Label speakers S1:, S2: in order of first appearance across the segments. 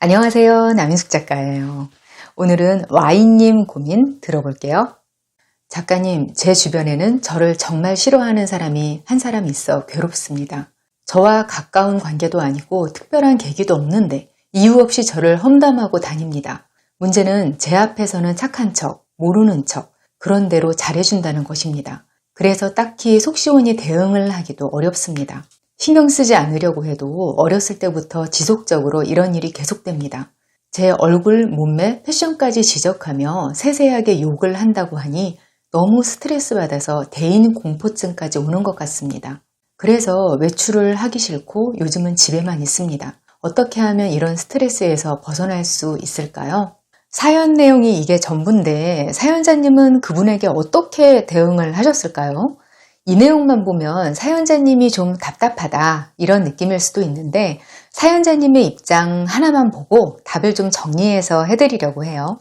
S1: 안녕하세요. 남인숙 작가예요. 오늘은 Y님 고민 들어볼게요. 작가님, 제 주변에는 저를 정말 싫어하는 사람이 한 사람 있어 괴롭습니다. 저와 가까운 관계도 아니고 특별한 계기도 없는데 이유 없이 저를 험담하고 다닙니다. 문제는 제 앞에서는 착한 척, 모르는 척, 그런 대로 잘해준다는 것입니다. 그래서 딱히 속 시원히 대응을 하기도 어렵습니다. 신경 쓰지 않으려고 해도 어렸을 때부터 지속적으로 이런 일이 계속됩니다. 제 얼굴, 몸매, 패션까지 지적하며 세세하게 욕을 한다고 하니 너무 스트레스 받아서 대인 공포증까지 오는 것 같습니다. 그래서 외출을 하기 싫고 요즘은 집에만 있습니다. 어떻게 하면 이런 스트레스에서 벗어날 수 있을까요? 사연 내용이 이게 전부인데 사연자님은 그분에게 어떻게 대응을 하셨을까요? 이 내용만 보면 사연자님이 좀 답답하다 이런 느낌일 수도 있는데 사연자님의 입장 하나만 보고 답을 좀 정리해서 해드리려고 해요.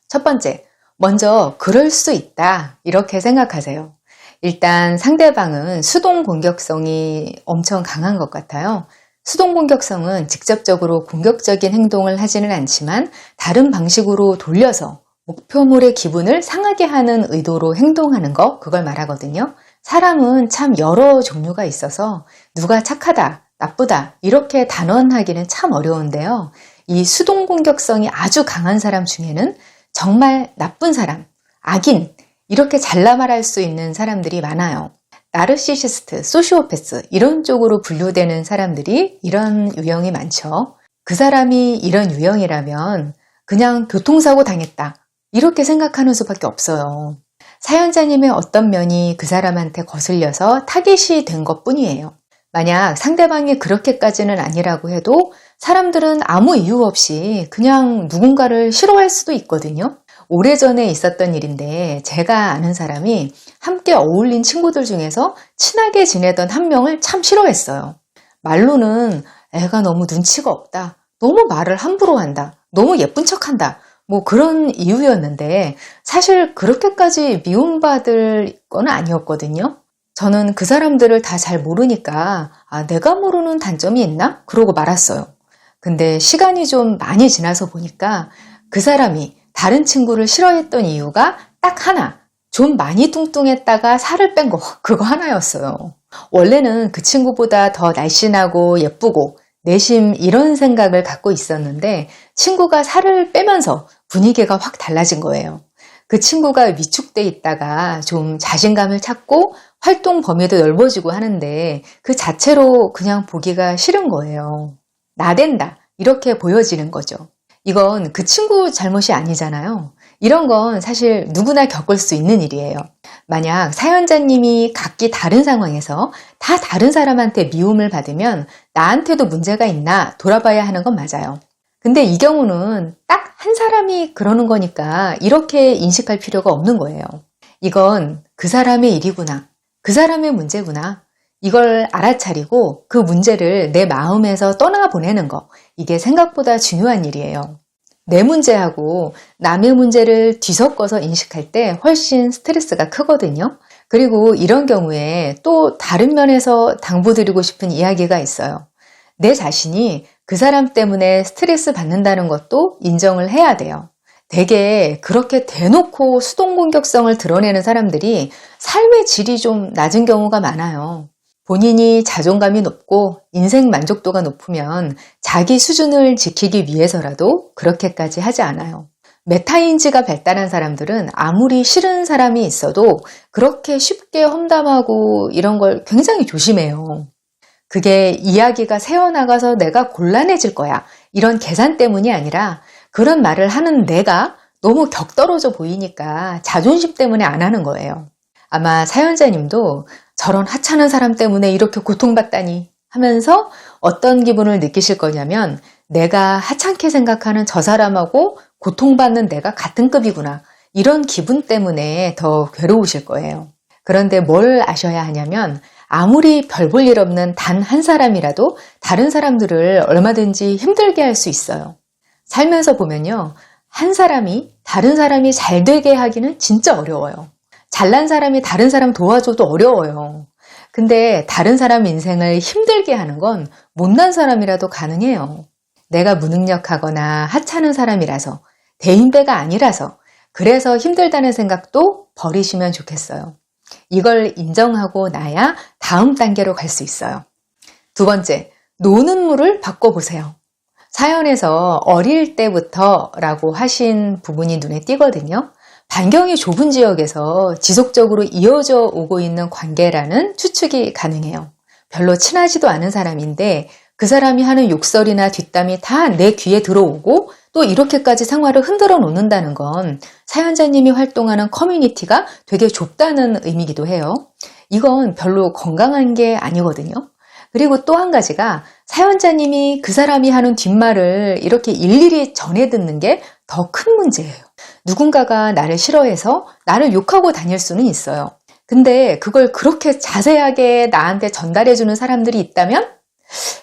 S1: 첫 번째, 먼저 그럴 수 있다 이렇게 생각하세요. 일단 상대방은 수동 공격성이 엄청 강한 것 같아요. 수동 공격성은 직접적으로 공격적인 행동을 하지는 않지만 다른 방식으로 돌려서 목표물의 기분을 상하게 하는 의도로 행동하는 거, 그걸 말하거든요. 사람은 참 여러 종류가 있어서 누가 착하다, 나쁘다 이렇게 단언하기는 참 어려운데요. 이 수동 공격성이 아주 강한 사람 중에는 정말 나쁜 사람, 악인 이렇게 잘라 말할 수 있는 사람들이 많아요. 나르시시스트, 소시오패스 이런 쪽으로 분류되는 사람들이 이런 유형이 많죠. 그 사람이 이런 유형이라면 그냥 교통사고 당했다 이렇게 생각하는 수밖에 없어요. 사연자님의 어떤 면이 그 사람한테 거슬려서 타깃이 된 것뿐이에요. 만약 상대방이 그렇게까지는 아니라고 해도 사람들은 아무 이유 없이 그냥 누군가를 싫어할 수도 있거든요. 오래전에 있었던 일인데 제가 아는 사람이 함께 어울린 친구들 중에서 친하게 지내던 한 명을 참 싫어했어요. 말로는 애가 너무 눈치가 없다, 너무 말을 함부로 한다, 너무 예쁜 척한다 뭐 그런 이유였는데 사실 그렇게까지 미움받을 건 아니었거든요. 저는 그 사람들을 다 잘 모르니까 내가 모르는 단점이 있나? 그러고 말았어요. 근데 시간이 좀 많이 지나서 보니까 그 사람이 다른 친구를 싫어했던 이유가 딱 하나, 좀 많이 뚱뚱했다가 살을 뺀 거, 그거 하나였어요. 원래는 그 친구보다 더 날씬하고 예쁘고 내심 이런 생각을 갖고 있었는데 친구가 살을 빼면서 분위기가 확 달라진 거예요. 그 친구가 위축돼 있다가 좀 자신감을 찾고 활동 범위도 넓어지고 하는데 그 자체로 그냥 보기가 싫은 거예요. 나댄다 이렇게 보여지는 거죠. 이건 그 친구 잘못이 아니잖아요. 이런 건 사실 누구나 겪을 수 있는 일이에요. 만약 사연자님이 각기 다른 상황에서 다 다른 사람한테 미움을 받으면 나한테도 문제가 있나 돌아봐야 하는 건 맞아요. 근데 이 경우는 딱 한 사람이 그러는 거니까 이렇게 인식할 필요가 없는 거예요. 이건 그 사람의 일이구나, 그 사람의 문제구나, 이걸 알아차리고 그 문제를 내 마음에서 떠나보내는 거, 이게 생각보다 중요한 일이에요. 내 문제하고 남의 문제를 뒤섞어서 인식할 때 훨씬 스트레스가 크거든요. 그리고 이런 경우에 또 다른 면에서 당부드리고 싶은 이야기가 있어요. 내 자신이 그 사람 때문에 스트레스 받는다는 것도 인정을 해야 돼요. 되게 그렇게 대놓고 수동 공격성을 드러내는 사람들이 삶의 질이 좀 낮은 경우가 많아요. 본인이 자존감이 높고 인생 만족도가 높으면 자기 수준을 지키기 위해서라도 그렇게까지 하지 않아요. 메타인지가 발달한 사람들은 아무리 싫은 사람이 있어도 그렇게 쉽게 험담하고 이런 걸 굉장히 조심해요. 그게 이야기가 새어나가서 내가 곤란해질 거야 이런 계산 때문이 아니라 그런 말을 하는 내가 너무 격떨어져 보이니까 자존심 때문에 안 하는 거예요. 아마 사연자님도 저런 하찮은 사람 때문에 이렇게 고통받다니 하면서 어떤 기분을 느끼실 거냐면 내가 하찮게 생각하는 저 사람하고 고통받는 내가 같은 급이구나 이런 기분 때문에 더 괴로우실 거예요. 그런데 뭘 아셔야 하냐면 아무리 별 볼 일 없는 단 한 사람이라도 다른 사람들을 얼마든지 힘들게 할 수 있어요. 살면서 보면요, 한 사람이 다른 사람이 잘 되게 하기는 진짜 어려워요. 잘난 사람이 다른 사람 도와줘도 어려워요. 근데 다른 사람 인생을 힘들게 하는 건 못난 사람이라도 가능해요. 내가 무능력하거나 하찮은 사람이라서, 대인배가 아니라서, 그래서 힘들다는 생각도 버리시면 좋겠어요. 이걸 인정하고 나야 다음 단계로 갈 수 있어요. 두 번째, 노는 물을 바꿔보세요. 사연에서 어릴 때부터라고 하신 부분이 눈에 띄거든요. 반경이 좁은 지역에서 지속적으로 이어져 오고 있는 관계라는 추측이 가능해요. 별로 친하지도 않은 사람인데 그 사람이 하는 욕설이나 뒷담이 다 내 귀에 들어오고 또 이렇게까지 생활을 흔들어 놓는다는 건 사연자님이 활동하는 커뮤니티가 되게 좁다는 의미이기도 해요. 이건 별로 건강한 게 아니거든요. 그리고 또 한 가지가 사연자님이 그 사람이 하는 뒷말을 이렇게 일일이 전해 듣는 게 더 큰 문제예요. 누군가가 나를 싫어해서 나를 욕하고 다닐 수는 있어요. 근데 그걸 그렇게 자세하게 나한테 전달해주는 사람들이 있다면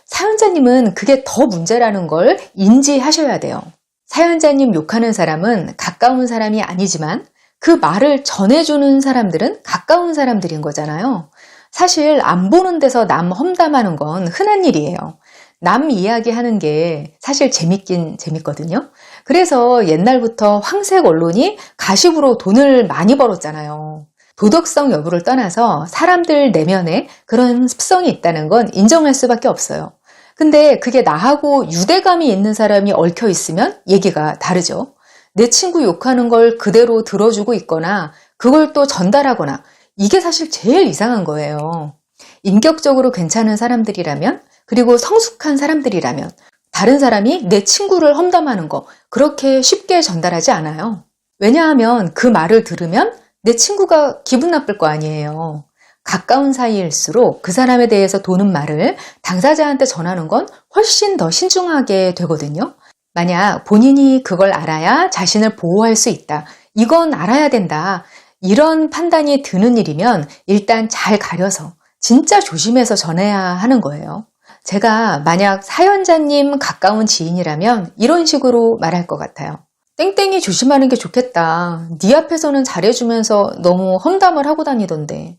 S1: 사연자님은 그게 더 문제라는 걸 인지하셔야 돼요. 사연자님 욕하는 사람은 가까운 사람이 아니지만 그 말을 전해주는 사람들은 가까운 사람들인 거잖아요. 사실 안 보는 데서 남 험담하는 건 흔한 일이에요. 남 이야기하는 게 사실 재밌긴 재밌거든요. 그래서 옛날부터 황색 언론이 가십으로 돈을 많이 벌었잖아요. 도덕성 여부를 떠나서 사람들 내면에 그런 습성이 있다는 건 인정할 수밖에 없어요. 근데 그게 나하고 유대감이 있는 사람이 얽혀 있으면 얘기가 다르죠. 내 친구 욕하는 걸 그대로 들어주고 있거나 그걸 또 전달하거나 이게 사실 제일 이상한 거예요. 인격적으로 괜찮은 사람들이라면 그리고 성숙한 사람들이라면 다른 사람이 내 친구를 험담하는 거 그렇게 쉽게 전달하지 않아요. 왜냐하면 그 말을 들으면 내 친구가 기분 나쁠 거 아니에요. 가까운 사이일수록 그 사람에 대해서 도는 말을 당사자한테 전하는 건 훨씬 더 신중하게 되거든요. 만약 본인이 그걸 알아야 자신을 보호할 수 있다. 이건 알아야 된다. 이런 판단이 드는 일이면 일단 잘 가려서 진짜 조심해서 전해야 하는 거예요. 제가 만약 사연자님 가까운 지인이라면 이런 식으로 말할 것 같아요. 땡땡이 조심하는 게 좋겠다. 네 앞에서는 잘해주면서 너무 험담을 하고 다니던데.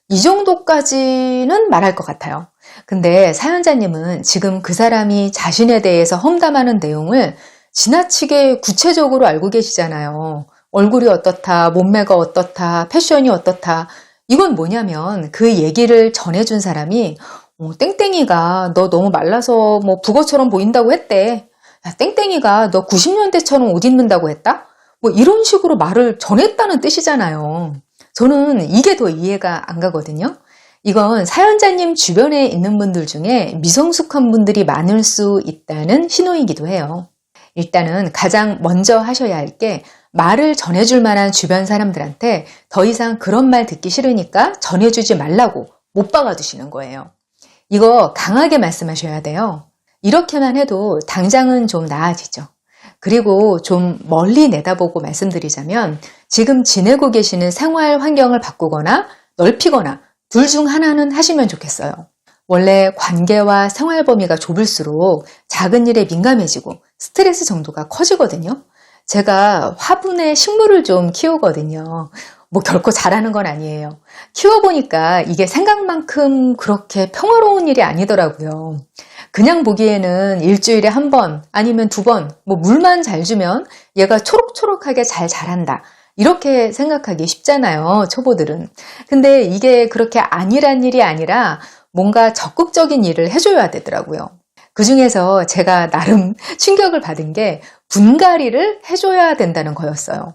S1: 이 정도까지는 말할 것 같아요. 근데 사연자님은 지금 그 사람이 자신에 대해서 험담하는 내용을 지나치게 구체적으로 알고 계시잖아요. 얼굴이 어떻다, 몸매가 어떻다, 패션이 어떻다. 이건 뭐냐면 그 얘기를 전해준 사람이 땡땡이가 너 너무 말라서 뭐 북어처럼 보인다고 했대. 야, 땡땡이가 너 90년대처럼 옷 입는다고 했다? 뭐 이런 식으로 말을 전했다는 뜻이잖아요. 저는 이게 더 이해가 안 가거든요. 이건 사연자님 주변에 있는 분들 중에 미성숙한 분들이 많을 수 있다는 신호이기도 해요. 일단은 가장 먼저 하셔야 할 게 말을 전해줄 만한 주변 사람들한테 더 이상 그런 말 듣기 싫으니까 전해주지 말라고 못 박아두시는 거예요. 이거 강하게 말씀하셔야 돼요. 이렇게만 해도 당장은 좀 나아지죠. 그리고 좀 멀리 내다보고 말씀드리자면 지금 지내고 계시는 생활 환경을 바꾸거나 넓히거나 둘 중 하나는 하시면 좋겠어요. 원래 관계와 생활 범위가 좁을수록 작은 일에 민감해지고 스트레스 정도가 커지거든요. 제가 화분에 식물을 좀 키우거든요. 뭐 결코 잘하는 건 아니에요. 키워보니까 이게 생각만큼 그렇게 평화로운 일이 아니더라고요. 그냥 보기에는 일주일에 한 번 아니면 두 번 뭐 물만 잘 주면 얘가 초록초록하게 잘 자란다. 이렇게 생각하기 쉽잖아요, 초보들은. 근데 이게 그렇게 안일한 일이 아니라 뭔가 적극적인 일을 해줘야 되더라고요. 그중에서 제가 나름 충격을 받은 게 분갈이를 해줘야 된다는 거였어요.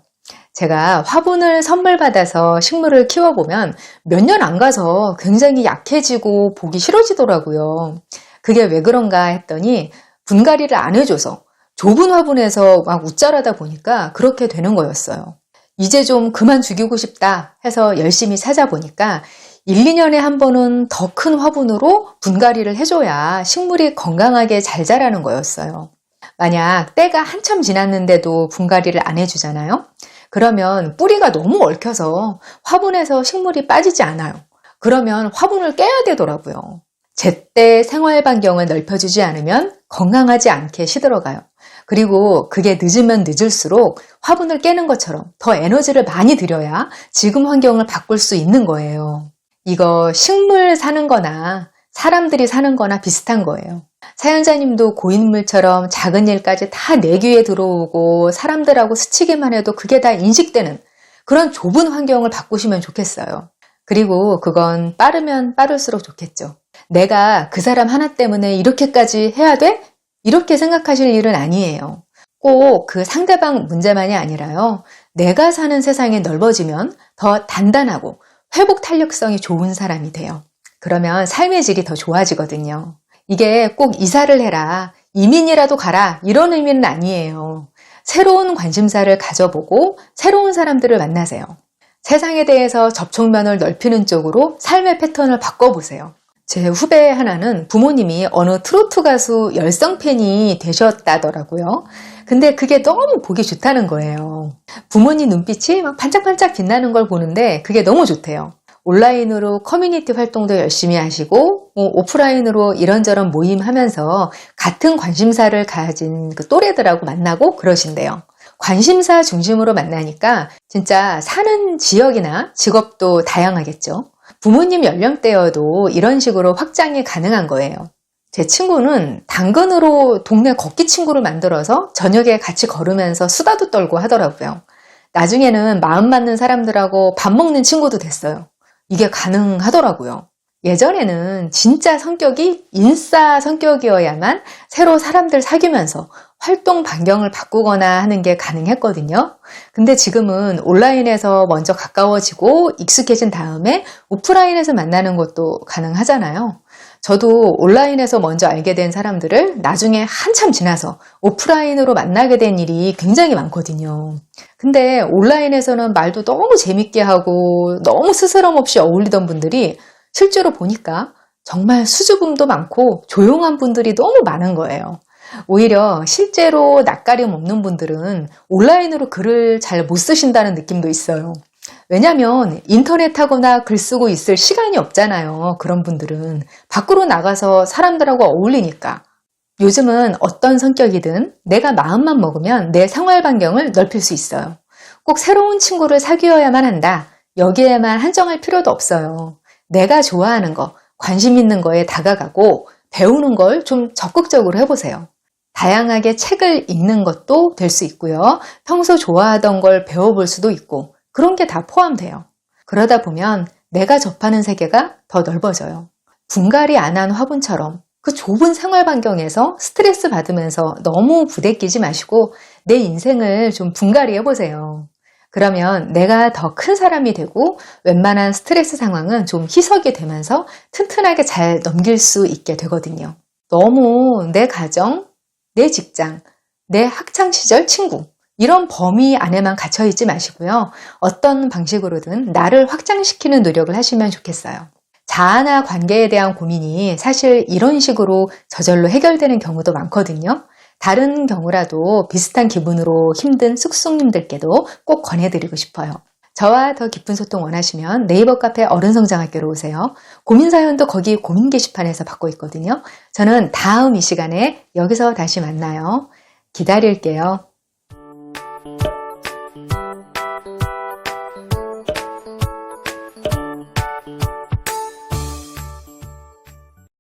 S1: 제가 화분을 선물 받아서 식물을 키워보면 몇 년 안 가서 굉장히 약해지고 보기 싫어지더라고요. 그게 왜 그런가 했더니 분갈이를 안 해줘서 좁은 화분에서 막 웃자라다 보니까 그렇게 되는 거였어요. 이제 좀 그만 죽이고 싶다 해서 열심히 찾아보니까 1, 2년에 한 번은 더 큰 화분으로 분갈이를 해줘야 식물이 건강하게 잘 자라는 거였어요. 만약 때가 한참 지났는데도 분갈이를 안 해주잖아요? 그러면 뿌리가 너무 얽혀서 화분에서 식물이 빠지지 않아요. 그러면 화분을 깨야 되더라고요. 제때 생활 반경을 넓혀주지 않으면 건강하지 않게 시들어가요. 그리고 그게 늦으면 늦을수록 화분을 깨는 것처럼 더 에너지를 많이 들여야 지금 환경을 바꿀 수 있는 거예요. 이거 식물 사는 거나 사람들이 사는 거나 비슷한 거예요. 사연자님도 고인물처럼 작은 일까지 다 내 귀에 들어오고 사람들하고 스치기만 해도 그게 다 인식되는 그런 좁은 환경을 바꾸시면 좋겠어요. 그리고 그건 빠르면 빠를수록 좋겠죠. 내가 그 사람 하나 때문에 이렇게까지 해야 돼? 이렇게 생각하실 일은 아니에요. 꼭 그 상대방 문제만이 아니라요. 내가 사는 세상이 넓어지면 더 단단하고 회복 탄력성이 좋은 사람이 돼요. 그러면 삶의 질이 더 좋아지거든요. 이게 꼭 이사를 해라, 이민이라도 가라 이런 의미는 아니에요. 새로운 관심사를 가져보고 새로운 사람들을 만나세요. 세상에 대해서 접촉면을 넓히는 쪽으로 삶의 패턴을 바꿔보세요. 제 후배 하나는 부모님이 어느 트로트 가수 열성팬이 되셨다더라고요. 근데 그게 너무 보기 좋다는 거예요. 부모님 눈빛이 막 반짝반짝 빛나는 걸 보는데 그게 너무 좋대요. 온라인으로 커뮤니티 활동도 열심히 하시고 오프라인으로 이런저런 모임 하면서 같은 관심사를 가진 그 또래들하고 만나고 그러신대요. 관심사 중심으로 만나니까 진짜 사는 지역이나 직업도 다양하겠죠. 부모님 연령대여도 이런 식으로 확장이 가능한 거예요. 제 친구는 당근으로 동네 걷기 친구를 만들어서 저녁에 같이 걸으면서 수다도 떨고 하더라고요. 나중에는 마음 맞는 사람들하고 밥 먹는 친구도 됐어요. 이게 가능하더라고요. 예전에는 진짜 성격이 인싸 성격이어야만 새로 사람들 사귀면서 활동 반경을 바꾸거나 하는 게 가능했거든요. 근데 지금은 온라인에서 먼저 가까워지고 익숙해진 다음에 오프라인에서 만나는 것도 가능하잖아요. 저도 온라인에서 먼저 알게 된 사람들을 나중에 한참 지나서 오프라인으로 만나게 된 일이 굉장히 많거든요. 근데 온라인에서는 말도 너무 재밌게 하고 너무 스스럼 없이 어울리던 분들이 실제로 보니까 정말 수줍음도 많고 조용한 분들이 너무 많은 거예요. 오히려 실제로 낯가림 없는 분들은 온라인으로 글을 잘 못 쓰신다는 느낌도 있어요. 왜냐하면 인터넷하거나 글 쓰고 있을 시간이 없잖아요. 그런 분들은 밖으로 나가서 사람들하고 어울리니까. 요즘은 어떤 성격이든 내가 마음만 먹으면 내 생활 반경을 넓힐 수 있어요. 꼭 새로운 친구를 사귀어야만 한다. 여기에만 한정할 필요도 없어요. 내가 좋아하는 거, 관심 있는 거에 다가가고 배우는 걸 좀 적극적으로 해보세요. 다양하게 책을 읽는 것도 될 수 있고요. 평소 좋아하던 걸 배워볼 수도 있고 그런 게 다 포함돼요. 그러다 보면 내가 접하는 세계가 더 넓어져요. 분갈이 안 한 화분처럼 그 좁은 생활 반경에서 스트레스 받으면서 너무 부대끼지 마시고 내 인생을 좀 분갈이 해보세요. 그러면 내가 더 큰 사람이 되고 웬만한 스트레스 상황은 좀 희석이 되면서 튼튼하게 잘 넘길 수 있게 되거든요. 너무 내 가정, 내 직장, 내 학창시절 친구 이런 범위 안에만 갇혀있지 마시고요. 어떤 방식으로든 나를 확장시키는 노력을 하시면 좋겠어요. 자아나 관계에 대한 고민이 사실 이런 식으로 저절로 해결되는 경우도 많거든요. 다른 경우라도 비슷한 기분으로 힘든 쑥쑥님들께도 꼭 권해드리고 싶어요. 저와 더 깊은 소통 원하시면 네이버 카페 어른성장학교로 오세요. 고민 사연도 거기 고민 게시판에서 받고 있거든요. 저는 다음 이 시간에 여기서 다시 만나요. 기다릴게요.